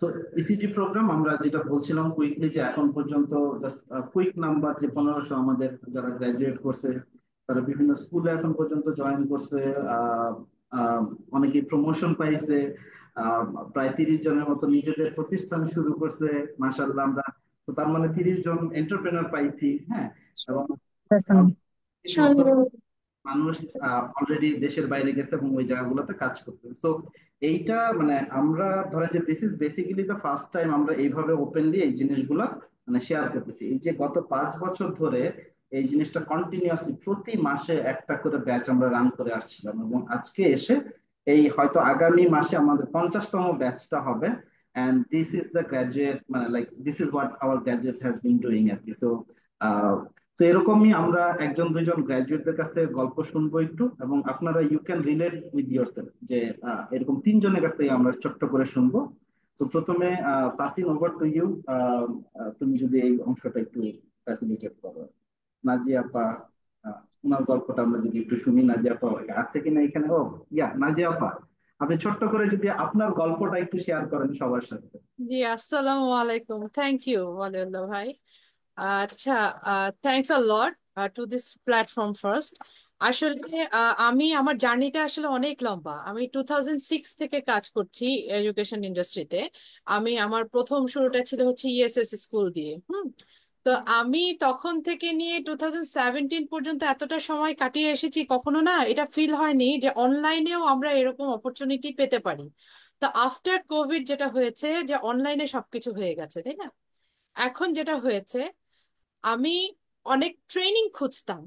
তো ইসিটি প্রোগ্রাম আমরা যেটা বলছিলাম কুইকলি, যে এখন পর্যন্ত জাস্ট কুইক নাম্বার যে 1500 আমাদের যারা গ্রাজুয়েট করছে, তারা বিভিন্ন স্কুলে এখন পর্যন্ত জয়েন করছে। আহ, আহ, অনেকে প্রমোশন পাইছে। আহ, প্রায় 30 জনের মতো নিজেদের প্রতিষ্ঠান শুরু করছে। মাশাআল্লাহ, আমরা তো তার মানে 30 জন এন্টারপ্রেনার পাইছি। হ্যাঁ, এবং মানুষ অলরেডি দেশের বাইরে গেছে এবং ওই জায়গাগুলোতে কাজ করতে। তো এইটা মানে আমরা ধরেন যে this is basically the first time আমরা এইভাবে ওপেনলি এই জিনিসগুলো মানে শেয়ার করতেছি। এই যে গত 5 বছর ধরে এই জিনিসটা কন্টিনিউয়াসলি প্রতি মাসে একটা করে ব্যাচ আমরা রান করে আসছিলাম, এবং আজকে এসে এই হয়তো আগামী মাসে আমাদের 50তম ব্যাচটা হবে। And this is the graduate, মানে like this is what our graduate has been doing আর কি। সো তো এরকমই আমরা একজন দুইজন গ্রাজুয়েটদের কাছ থেকে গল্প শুনবো একটু, এবং আপনারা you can relate with yourself যে এরকম 3 জনের কাছ থেকে আমরা ছোট্ট করে শুনবো। তো প্রথমে তাসিন, ওভার টু ইউ। তুমি যদি এই অংশটা একটু ফ্যাসিলিটেট করো। নাজিয়া আপা, ওনার গল্পটা আমরা যদি একটু শুনি। নাজিয়া আপা আছে কিনা এখানে? ও ইয়া, নাজিয়া আপা, আপনি ছোট্ট করে যদি আপনার গল্পটা একটু শেয়ার করেন সবার সাথে। জি, আসসালামু আলাইকুম। থ্যাংক ইউ ওয়ালিউল্লাহ ভাই। আচ্ছা, thanks a lot to this platform first. আসলে আমি আমার জার্নিটা আসলে অনেক লম্বা। আমি 2006 থেকে কাজ করছি এডুকেশন ইন্ডাস্ট্রিতে। আমি আমার প্রথম শুরুটা ছিল হচ্ছে ইএসএস স্কুল দিয়ে। তো আমি তখন থেকে নিয়ে 2017 পর্যন্ত এতটা সময় কাটিয়ে এসেছি, কখনো না এটা ফিল হয়নি যে অনলাইনেও আমরা এরকম অপরচুনিটি পেতে পারি। তো আফটার কোভিড যেটা হয়েছে যে অনলাইনে সবকিছু হয়ে গেছে, তাই না? এখন যেটা হয়েছে, আমি অনেক ট্রেনিং খুঁজতাম।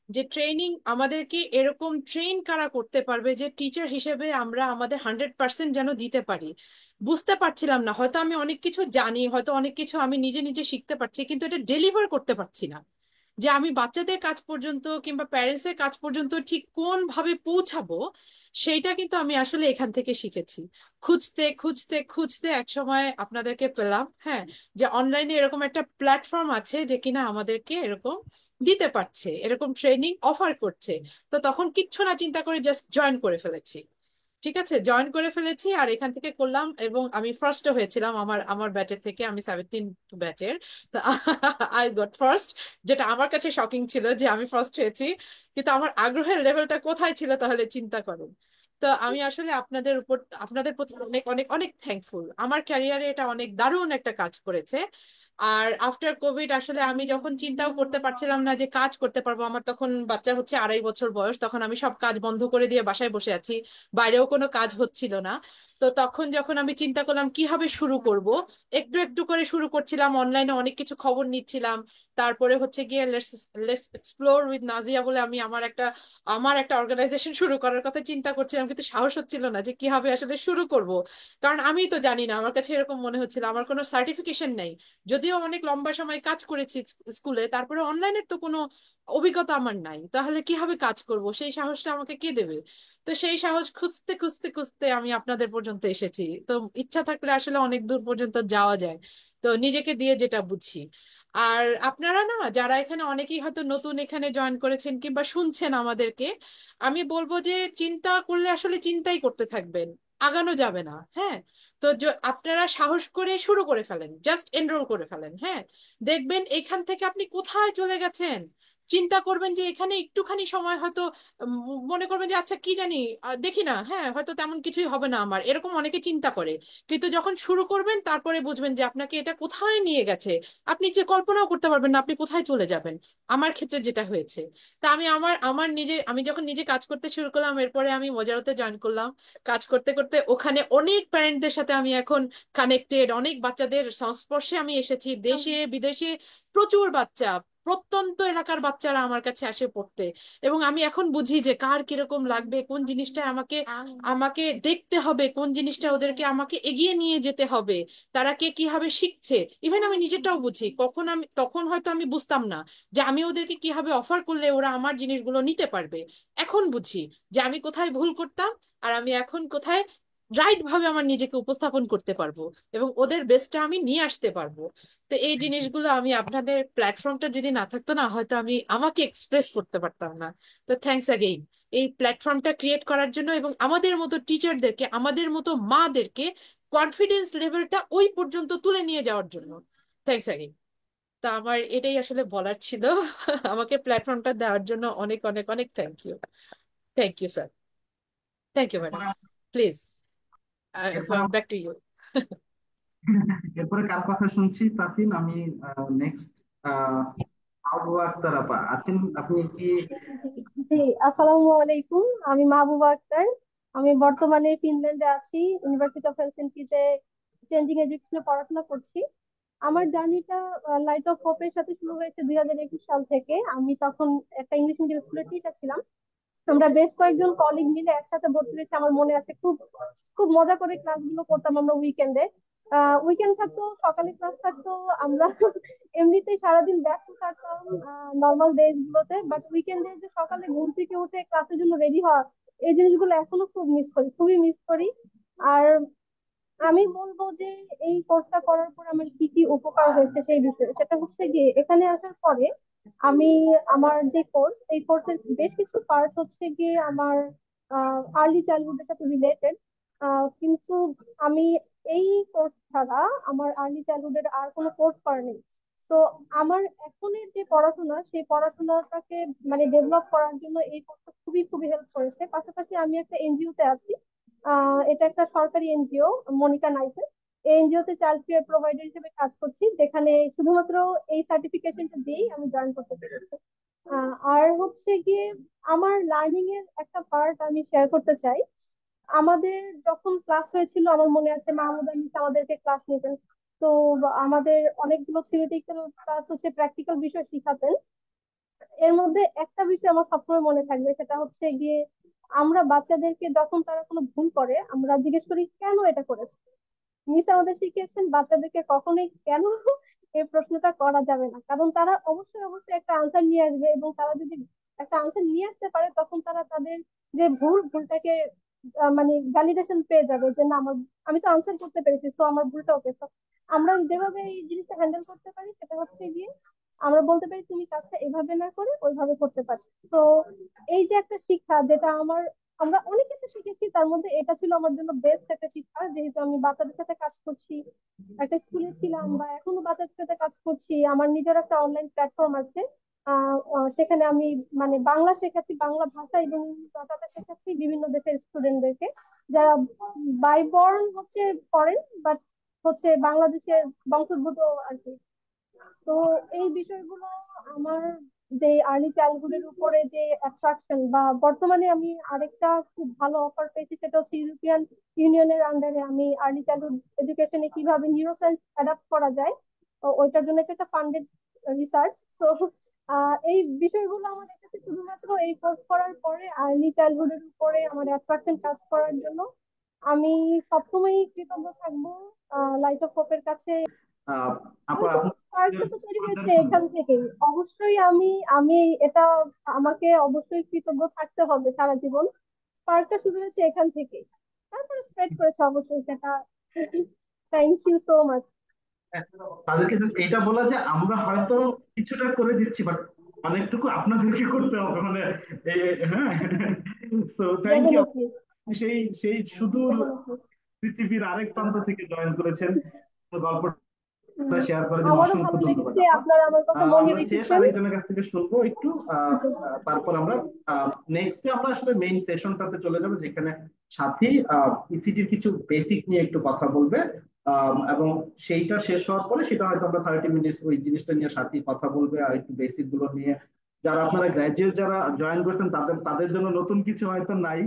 যে ট্রেনিং আমাদেরকে এরকম ট্রেন কারা করতে পারবে যে টিচার হিসেবে আমরা আমাদের 100% যেন দিতে পারি। বুঝতে পারছিলাম না, হয়তো আমি অনেক কিছু জানি, হয়তো অনেক কিছু আমি নিজে নিজে শিখতে পারছি, কিন্তু এটা ডেলিভার করতে পারছি না। যে আমি বাচ্চাদের কাছ পর্যন্ত কিংবা প্যারেন্টস এর কাছ পর্যন্ত ঠিক কোন ভাবে পৌঁছাবো, সেইটা কিন্তু আমি আসলে এখান থেকে শিখেছি। খুঁজতে খুঁজতে খুঁজতে এক সময় আপনাদেরকে পেলাম। হ্যাঁ, যে অনলাইনে এরকম একটা প্ল্যাটফর্ম আছে যে কিনা আমাদেরকে এরকম দিতে পারছে, এরকম ট্রেনিং অফার করছে। তো তখন কিচ্ছু না চিন্তা করে জাস্ট জয়েন করে ফেলেছি। ঠিক আছে, জয়েন করে ফেলেছি আর এখান থেকে করলাম, এবং আমি ফার্স্ট হয়েছিলাম আমার আমার ব্যাচের থেকে। আমি 17 ব্যাচের। তো আই গট ফার্স্ট, যেটা আমার কাছে শকিং ছিল যে আমি ফার্স্ট হয়েছি। কিন্তু আমার আগ্রহের লেভেলটা কোথায় ছিল তাহলে চিন্তা করুন। তো আমি আসলে আপনাদের উপর, আপনাদের প্রতি অনেক অনেক অনেক থ্যাঙ্কফুল। আমার ক্যারিয়ারে এটা অনেক দারুণ একটা কাজ করেছে। আর আফটার কোভিড আসলে আমি যখন চিন্তাও করতে পারছিলাম না যে কাজ করতে পারবো, আমার তখন বাচ্চা হচ্ছে 2.5 বছর বয়স, তখন আমি সব কাজ বন্ধ করে দিয়ে বাসায় বসে আছি, বাইরেও কোনো কাজ হচ্ছিল না। তো তখন যখন আমি চিন্তা করলাম কিভাবে শুরু করব, একটু একটু করে শুরু করছিলাম, অনলাইনে অনেক কিছু খবর নিচ্ছিলাম। তারপরে হচ্ছে গিয়ে let's let's explore with Nazia বলে আমি আমার একটা অর্গানাইজেশন শুরু করার কথা চিন্তা করছিলাম, কিন্তু সাহস হচ্ছিল না যে কিভাবে আসলে শুরু করব। কারণ আমি তো জানি না, আমার কাছে এরকম মনে হচ্ছিল আমার কোনো সার্টিফিকেশন নেই। যদিও অনেক লম্বা সময় কাজ করেছি স্কুলে, তারপরে অনলাইনের তো কোনো অভিজ্ঞতা আমার নাই, তাহলে কিভাবে কাজ করব, সেই সাহসটা আমাকে কে দেবে? তো সেই সাহস খুঁজতে খুঁজতে খুঁজতে আমি আপনাদের পর্যন্ত এসেছি। তো ইচ্ছা থাকলে আসলে অনেক দূর পর্যন্ত যাওয়া যায়, তো নিজেকে দিয়ে যেটা বুঝি। আর আপনারা না যারা এখানে অনেকেই হয়তো নতুন এখানে জয়েন করেছেন কিংবা শুনছেন আমাদেরকে, আমি বলবো যে চিন্তা করলে আসলে চিন্তাই করতে থাকবেন, আগানো যাবে না। হ্যাঁ, তো আপনারা সাহস করে শুরু করে ফেলেন, জাস্ট এনরোল করে ফেলেন। হ্যাঁ, দেখবেন এখান থেকে আপনি কোথায় চলে গেছেন। চিন্তা করবেন যে এখানে একটুখানি সময় হয়তো মনে করবেন যে আচ্ছা কি জানি, দেখি না, হ্যাঁ হয়তো তেমন কিছুই হবে না আমার, এরকম অনেকে চিন্তা করে। কিন্তু যখন শুরু করবেন তারপরে বুঝবেন যে আপনাকে এটা কোথায় নিয়ে গেছে, আপনি যে কল্পনাও করতে পারবেন না আপনি কোথায় চলে যাবেন। আমার ক্ষেত্রে যেটা হয়েছে, তা আমি আমার আমার নিজে, আমি যখন নিজে কাজ করতে শুরু করলাম, এরপরে আমি মজারতে জয়েন করলাম। কাজ করতে করতে ওখানে অনেক প্যারেন্টদের সাথে আমি এখন কানেক্টেড, অনেক বাচ্চাদের সংস্পর্শে আমি এসেছি, দেশে বিদেশে প্রচুর বাচ্চা, প্রত্যন্ত এলাকার বাচ্চারা আমার কাছে আসে পড়তে। এবং আমি এখন বুঝি যে কার কিরকম লাগবে, কোন জিনিসটা আমাকে আমাকে দেখতে হবে, কোন জিনিসটা ওদেরকে আমাকে এগিয়ে নিয়ে যেতে হবে, তারা কে কিভাবে শিখছে। ইভেন আমি নিজেরটাও বুঝি, কখন আমি তখন হয়তো আমি বুঝতাম না যে আমি ওদেরকে কিভাবে অফার করলে ওরা আমার জিনিসগুলো নিতে পারবে। এখন বুঝি যে আমি কোথায় ভুল করতাম, আর আমি এখন কোথায় রাইট ভাবে আমার নিজেকে উপস্থাপন করতে পারবো এবং ওদের বেস্টটা আমি নিয়ে আসতে পারবো। তো এই জিনিসগুলো আমি, আপনাদের প্ল্যাটফর্মটা যদি না থাকতো না, হয়তো আমি আমাকে এক্সপ্রেস করতে পারতাম না। তো থ্যাঙ্কস অ্যাগেইন। এই প্ল্যাটফর্মটা ক্রিয়েট করার জন্য এবং আমাদের মতো টিচারদেরকে, আমাদের মতো মাদেরকে কনফিডেন্স লেভেলটা ওই পর্যন্ত তুলে নিয়ে যাওয়ার জন্য। Thanks again. তা আমার এটাই আসলে বলার ছিল। আমাকে প্ল্যাটফর্মটা দেওয়ার জন্য অনেক অনেক অনেক thank you. Thank you sir. Thank you madam. এরপরে প্লিজ এরপরে ব্যাক টু ইউ। এরপরে কার কথা শুনছি তাসিন? আমি নেক্সট আবু আক্তার আপা আছেন, আপনি কি? জি, আসসালামু আলাইকুম। আমি মাহবুবা আক্তার। আমি বর্তমানে ফিনল্যান্ডে আছি, ইউনিভার্সিটি অফ হেলসিঙ্কিতে চেঞ্জিং এডুকেশনে পড়াশোনা করছি। আমার জার্নিটা লাইট অফ হোপের সাথে শুরু হয়েছে 2021 সাল থেকে। আমি তখন একটা ইংলিশ মিডিয়াম স্কুলের টিচার ছিলাম। আমরা বেশ কয়েকজন কলিগ মিলে একসাথে ভর্তি হয়েছি। আমার মনে আছে, খুব খুব মজা করে ক্লাসগুলো করতাম আমরা উইকেন্ডে। উইকেন্ড থাকতো, সকালে ক্লাস থাকতো। আমরা এমনিতেই সারাদিন ব্যস্ত থাকতাম নর্মাল ডেজ গুলোতে, বাট উইকেন্ডে যে সকালে ঘুম থেকে উঠে ক্লাসের জন্য রেডি হওয়া, এই জিনিসগুলো এখনো খুব মিস করি, খুবই মিস করি। আর আমি বলবো যে এই কোর্সটা করার পর আমার কি কি উপকার হয়েছে সেই বিষয়ে, সেটা হচ্ছে গিয়ে এখানে আসার পরে আমি আমার যে কোর্স, এই কোর্সের বেশ কিছু পার্ট হচ্ছে গিয়ে আমার আর্লি চাইল্ডহুডের সাথে রিলেটেড। কিন্তু আমি এই কোর্স ছাড়া আমার আর্লি চাইল্ডহুডের আর কোনো কোর্স করা নেই। তো আমার এখনের যে পড়াশোনা, সেই পড়াশোনাটাকে মানে ডেভেলপ করার জন্য এই কোর্সটা খুবই খুবই হেল্প করেছে। পাশাপাশি আমি একটা এনজিও তে আছি। এটা একটা সরকারি এনজিও, মনিকা নাইসের। এই এনজিও তে চাইল্ড কেয়ার প্রোভাইডার হিসেবে কাজ করছি, যেখানে শুধুমাত্র এই সার্টিফিকেশনটা দিয়েই আমি জয়েন করতে পেরেছি। আর হচ্ছে গিয়ে আমার লার্নিং এর একটা পার্ট আমি শেয়ার করতে চাই। আমাদের যখন ক্লাস হয়েছিল, আমার মনে আছে মাহমুদা মিস আমাদেরকে ক্লাস নিতেন। তো আমাদের অনেকগুলো থিওরিটিক্যাল ক্লাস হচ্ছে, প্র্যাকটিক্যাল বিষয় শিখাতেন। এর মধ্যে একটা বিষয় আমার সবসময় মনে থাকবে, সেটা হচ্ছে গিয়ে আমরা বাচ্চাদেরকে যখন তারা কোনো ভুল করে, আমরা জিজ্ঞেস করি কেন এটা করেছে। মিস আমাদের শিখিয়েছেন বাচ্চাদেরকে কখনোই কেন এই প্রশ্নটা করা যাবে না, কারণ তারা অবশ্যই অবশ্যই একটা আনসার নিয়ে আসবে, এবং তারা যদি একটা আনসার নিয়ে আসতে পারে, তখন তারা তাদের যে ভুলটাকে মানে ভ্যালিডেশন পেয়ে যাবে যে না, আমি তো আনসার করতে পেরেছি, সো আমার ভুলটা ওকে। আমরা যেভাবে এই জিনিসটা হ্যান্ডেল করতে পারি, সেটা হচ্ছে গিয়ে আমরা বলতে পারি তুমি কাজটা এভাবে না করে ওইভাবে করতে পারি। তো এই যে একটা শিক্ষা, যেটা আমরা অনেক কিছু শিখেছি, তার মধ্যে এটা ছিল আমার জন্য বেস্ট একটা শিক্ষা। যেহেতু আমি বাচ্চাদের সাথে কাজ করছি, একটা স্কুলে ছিলাম বা এখনো বাচ্চাদের সাথে কাজ করছি, আমার নিজের একটা অনলাইন প্ল্যাটফর্ম আছে। সেখানে আমি মানে বাংলা শেখাচ্ছি, বাংলা ভাষা এবং ইংরেজি ভাষাটা শেখাচ্ছি বিভিন্ন দেশের স্টুডেন্টদেরকে, যারা বাই বর্ন হচ্ছে ফরেন, বাট হচ্ছে বাংলাদেশের বংশোদ্ভূত আর কি। তো এই বিষয়গুলো আমার যে আর্লি চাইল্ডহুডের উপরে যে অ্যাট্রাকশন, বা বর্তমানে আমি আরেকটা খুব ভালো অফার পেয়েছি, সেটা হচ্ছে ইউরোপিয়ান ইউনিয়নের আন্ডারে আমি আর্লি চাইল্ডহুড এডুকেশনে কিভাবে নিউরোসায়েন্স অ্যাডাপ্ট করা যায়, তো ওইটার জন্য একটা ফান্ডেড রিসার্চ। তো এই বিষয়গুলো আমার কাছে শুধুমাত্র এই কোর্স করার পরে আর্লি চাইল্ডহুডের উপরে আমার অ্যাট্রাকশন কাজ করার জন্য আমি সবসময়ই কৃতজ্ঞ থাকবো লাইট অফ হোপের কাছে। আহ, আপা যেহেতু আপনার স্পার্কটা তো তৈরি হয়েছে শুনবো। এখান থেকেই, অবশ্যই আমি আমি এটা আমাকে অবশ্যই কৃতজ্ঞ থাকতে হবে সারা জীবন। স্পার্কটা শুরু হয়েছে এখান থেকেই, তারপরে স্প্রেড করেছে অবশ্যই সেটা। Thank you so much. তাদেরকে জাস্ট এটা বলা যে আমরা হয়তো কিছুটা করে দিচ্ছি, বাট অনেকটুকু আপনাদেরকে করতে হবে, মানে হ্যাঁ। So thank you. ডেফিনেটলি, সেই সেই সুদূর ডেফিনেটলি। পৃথিবীর আরেক প্রান্ত থেকে জয়েন করেছেন, গল্পটা শেয়ার করার জন্য আমারও অসংখ্য ভালো ধন্যবাদ লেগেছে আপা। আপনারা আমার কথা মনে আমরা শেষ রেখেছেন। আরেকজনের কাছ থেকে শুনবো একটু, তারপর আমরা নেক্সটে আমরা আসলে মেইন সেশনটাতে চলে যাবো, যেখানে সাথী ইসিটির কিছু বেসিক নিয়ে একটু কথা বলবে। এবং সেইটা শেষ হওয়ার পরে সেটা হয়তো আমরা 30 মিনিট ওই জিনিসটা নিয়ে সাথী কথা বলবে, আর একটু বেসিক গুলো নিয়ে। যারা আপনারা গ্রাজুয়েট যারা জয়েন করছেন তাদের তাদের জন্য নতুন কিছু হয়তো নাই,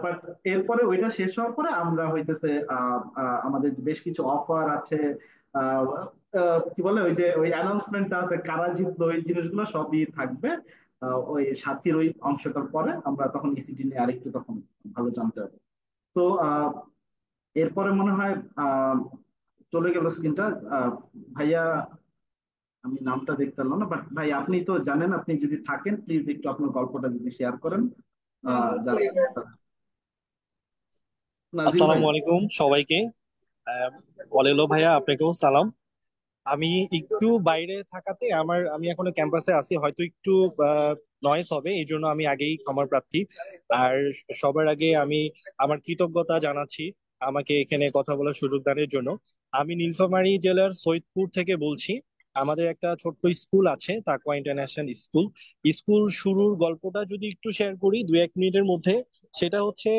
বাট এরপরে ওইটা শেষ হওয়ার পরে আমরা হইতেছে আমাদের বেশ কিছু অফার আছে, আহ, কি বলে ওই যে ওই অ্যানাউন্সমেন্টটা আছে কারা জিতলো, ওই জিনিসগুলো সবই থাকবে ওই সাথীর ওই অংশটার পরে। আমরা তখন ইসিটি নিয়ে আরেকটু তখন ভালো জানতে হবে। তো এরপরে মনে হয় আহ চলে গেল স্ক্রিনটা। ভাইয়া, আমি নামটা দেখতে পারলাম না, বাট ভাই আপনি তো জানেন, আপনি যদি থাকেন প্লিজ একটু আপনার গল্পটা যদি শেয়ার করেন যারা। নাজিম ভাই। আসসালামু আলাইকুম সবাইকে। ওয়ালেলো ভাইয়া, আপনাকেও সালাম। আমি একটু বাইরে থাকাতে আমি এখনো ক্যাম্পাসে আছি, হয়তো একটু নয়েজ হবে, এই জন্য আমি আগেই ক্ষমার প্রার্থী। আর সবার আগে আমি আমার কৃতজ্ঞতা জানাচ্ছি আমাকে এখানে কথা বলার সুযোগ দানের জন্য। আমি নীলফামারী জেলার সৈয়দপুর থেকে বলছি। আমাদের একটা ছোট্ট স্কুল আছে, তাকওয়া ইন্টারন্যাশনাল স্কুল। স্কুল শুরুর গল্পটা যদি একটু শেয়ার করি 2-1 মিনিটের মধ্যে, সেটা হচ্ছে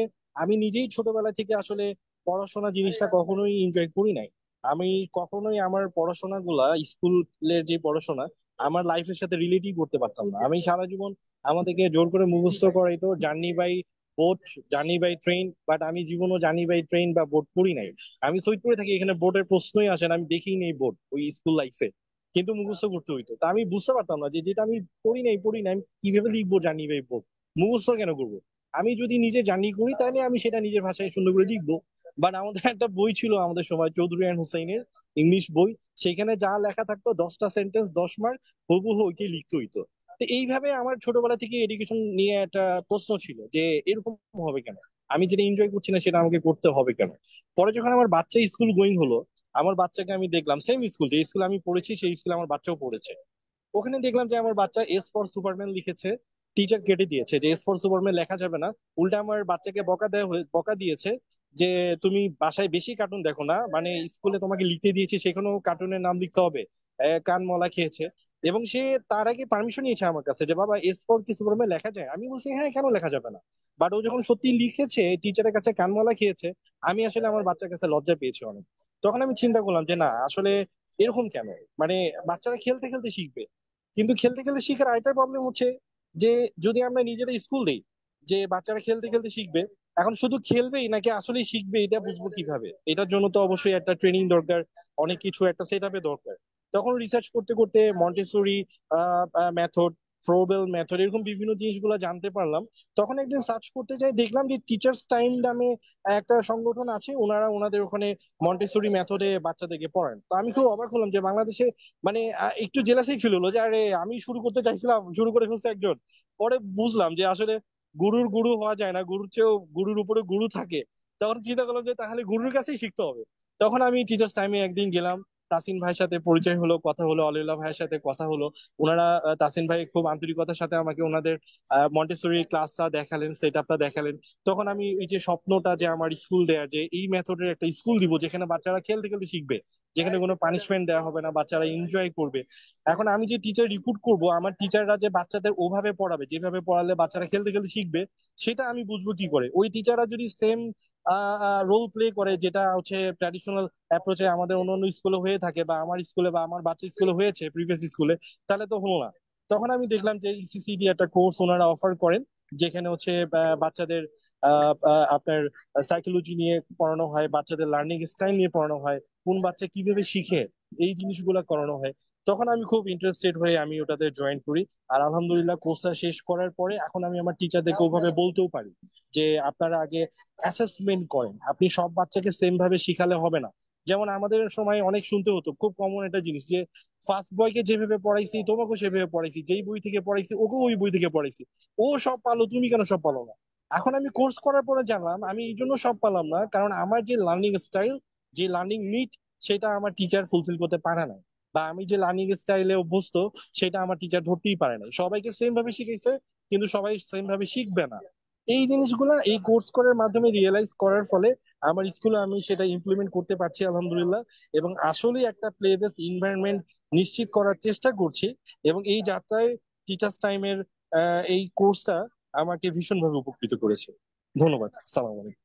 আমি নিজেই ছোটবেলা থেকে আসলে পড়াশোনা জিনিসটা কখনোই এনজয় করি নাই। আমি কখনোই আমার পড়াশোনা গুলা, স্কুলের যে পড়াশোনা, আমার লাইফের সাথে রিলেটই করতে পারতাম না। আমি সারা জীবন আমাদেরকে জোর করে মুখস্থ করাইতো journey by boat, journey by train, but আমি জীবনও জার্নি বাই ট্রেন বা বোট পড়ি নাই। আমি সৈয়দপুরে থাকি, এখানে বোটের প্রশ্নই আসে না, আমি দেখিই নেই বোট ওই স্কুল লাইফে, কিন্তু মুখস্থ করতে হইতো। তা আমি বুঝতে পারতাম না যে যেটা আমি পড়ি নাই আমি কিভাবে লিখবো জার্নি বাই বোট, মুখস্থ কেন করবো। আমি যদি নিজে জার্নি করি তাহলে আমি সেটা নিজের ভাষায় সুন্দর করে লিখবো। বাট আমাদের একটা বই ছিল আমাদের সময়, চৌধুরী অ্যান্ড হুসাইনের ইংলিশ বই, সেখানে যা লেখা থাকতো 10টা সেন্টেন্স 10 মার্ক, হুবহু ওইটাই লিখতে হইতো। তো এইভাবে আমার ছোটবেলা থেকে এডুকেশন নিয়ে একটা প্রশ্ন ছিল যে এরকম হবে কেন, আমি যেটা এনজয় করছি না সেটা আমাকে করতে হবে কেন। পরে যখন আমার বাচ্চা স্কুল গোয়িং হলো, আমার বাচ্চাকে আমি দেখলাম সেম স্কুল, যে স্কুলে আমি পড়েছি সেই স্কুলে আমার বাচ্চাও পড়েছে। ওখানে দেখলাম যে আমার বাচ্চা এস ফর সুপারম্যান লিখেছে, টিচার কেটে দিয়েছে যে এস ফর সুপারম্যান লেখা যাবে না। উল্টা আমার বাচ্চাকে বকা দিয়েছে যে তুমি বাসায় বেশি কার্টুন দেখো না, মানে স্কুলে তোমাকে লিখতে দিয়েছি সেখানেও কার্টুনের নাম লিখতে হবে। কান মলা খেয়েছে। এবং সে তার আগে পারমিশন নিয়েছে আমার কাছে যে বাবা এস ফর কি সুপারম্যান লেখা যায়, আমি বলছি হ্যাঁ কেন লেখা যাবে না। বাট ও যখন সত্যি লিখেছে, টিচারের কাছে কানমলা খেয়েছে, আমি আসলে আমার বাচ্চার কাছে লজ্জা পেয়েছি অনেক। তখন আমি চিন্তা করলাম যে না আসলে এরকম কেন, মানে বাচ্চারা খেলতে খেলতে শিখবে, কিন্তু খেলতে খেলতে শিখার আরেকটা প্রবলেম হচ্ছে যে যদি আমরা নিজেরা স্কুল দেই যে বাচ্চারা খেলতে খেলতে শিখবে, এখন শুধু খেলবেই নাকি আসলেই শিখবে এটা বুঝবো কিভাবে? এটার জন্য তো অবশ্যই একটা ট্রেনিং দরকার, অনেক কিছু একটা সেট আপে দরকার। তখন রিসার্চ করতে করতে মন্টেসরি মেথড, ফ্রোবেল মেথড, এরকম বিভিন্ন জিনিসগুলো জানতে পারলাম। তখন একদিন সার্চ করতে যাই, দেখলাম যে টিচার্স টাইম নামে একটা সংগঠন আছে, ওনারা ওনাদের ওখানে মন্টেসরি মেথডে বাচ্চাদেরকে পড়ান। তো আমি খুব অবাক হলাম যে বাংলাদেশে, মানে একটু জেলাসি ফিল হলো যে আরে আমি শুরু করতে চাইছিলাম, শুরু করে ফেলছে একজন। পরে বুঝলাম যে আসলে গুরুর গুরু হওয়া যায় না, গুরুর চেয়েও গুরুর উপরে গুরু থাকে। তখন চিন্তা করলাম যে তাহলে গুরুর কাছেই শিখতে হবে। তখন আমি টিচার্স টাইমে একদিন গেলাম, তাসিন ভাইয়ের সাথে পরিচয় হলো, কথা হলো, অলিউল্লাহ ভাইয়ের সাথে কথা হলো। ওনারা তাসিন ভাই খুব আন্তরিকতার সাথে আমাকে ওনাদের মন্টেসরি ক্লাসটা দেখালেন, সেট আপটা দেখালেন। তখন আমি এই যে স্বপ্নটা যে আমার স্কুল দেয়ার, যে এই মেথডের একটা স্কুল দিব যেখানে বাচ্চারা খেলতে খেলতে শিখবে, যেখানে কোনো পানিশমেন্ট দেওয়া হবে না, বাচ্চারা এনজয় করবে। এখন আমি যে টিচার রিক্রুট করব, আমার টিচাররা যে বাচ্চাদের ওভাবে পড়াবে, যেভাবে পড়ালে বাচ্চারা খেলতে খেলতে শিখবে, সেটা আমি বুঝবো কি করে? ওই টিচাররা যদি সেম রোল প্লে করে, যেটা হচ্ছে ট্র্যাডিশনাল অ্যাপ্রোচে আমাদের অন্য অন্য স্কুলে হয়ে থাকে, বা আমার স্কুলে বা আমার বাচ্চা স্কুলে হয়েছে প্রিভিয়াস স্কুলে, তাহলে তো হলো না। তখন আমি দেখলাম যে ইসিসিডি একটা কোর্স ওনারা অফার করেন, যেখানে হচ্ছে বাচ্চাদের আপনার সাইকোলজি নিয়ে পড়ানো হয়, বাচ্চাদের লার্নিং স্টাইল নিয়ে পড়ানো হয়, কোন বাচ্চা কিভাবে শিখে, এই জিনিসগুলো করানো হয়। তখন আমি খুব ইন্টারেস্টেড হয়ে আমি ওটাতে জয়েন করি। আর আলহামদুলিল্লাহ কোর্সটা শেষ করার পরে এখন আমি আমার টিচারদেরকে ওভাবে বলতেও পারি যে আপনারা আগে অ্যাসেসমেন্ট করেন, আপনি সব বাচ্চাকে সেম ভাবে শিখালে হবে না। যেমন আমাদের সময় অনেক শুনতে হতো, খুব কমন একটা জিনিস, যে ফার্স্ট বয়কে যেভাবে পড়াইছি তোমাকে সেভাবে পড়াইছি, যেই বই থেকে পড়াইছি ওকে ওই বই থেকে পড়াইছি, ও সব পালো তুমি কেন সব পালো না। এখন আমি কোর্স করার পরে জানলাম আমি এই জন্য সব পারলাম না, কারণ আমার যে লার্নিং স্টাইল, যে লার্নিং নিড, সেটা আমার টিচার ফুলফিল করতে পারে না। বা আমি যে লার্নিং স্টাইলে অভ্যস্ত, সেটা আমার টিচার ধরতেই পারে না। সবাইকে সেম ভাবে শিখাইছে, কিন্তু সবাই সেম ভাবে শিখবে না। এই জিনিসগুলা এই কোর্স করার মাধ্যমে রিয়েলাইজ করার ফলে আমার স্কুলে আমি সেটা ইমপ্লিমেন্ট করতে পারছি আলহামদুলিল্লাহ। এবং আসলে একটা প্লে বেস এনভায়রনমেন্ট নিশ্চিত করার চেষ্টা করছি। এবং এই যাত্রায় টিচার্স টাইমের এই কোর্সটা আমাকে ভীষণভাবে উপকৃত করেছে। ধন্যবাদ। সালাম আলাইকুম।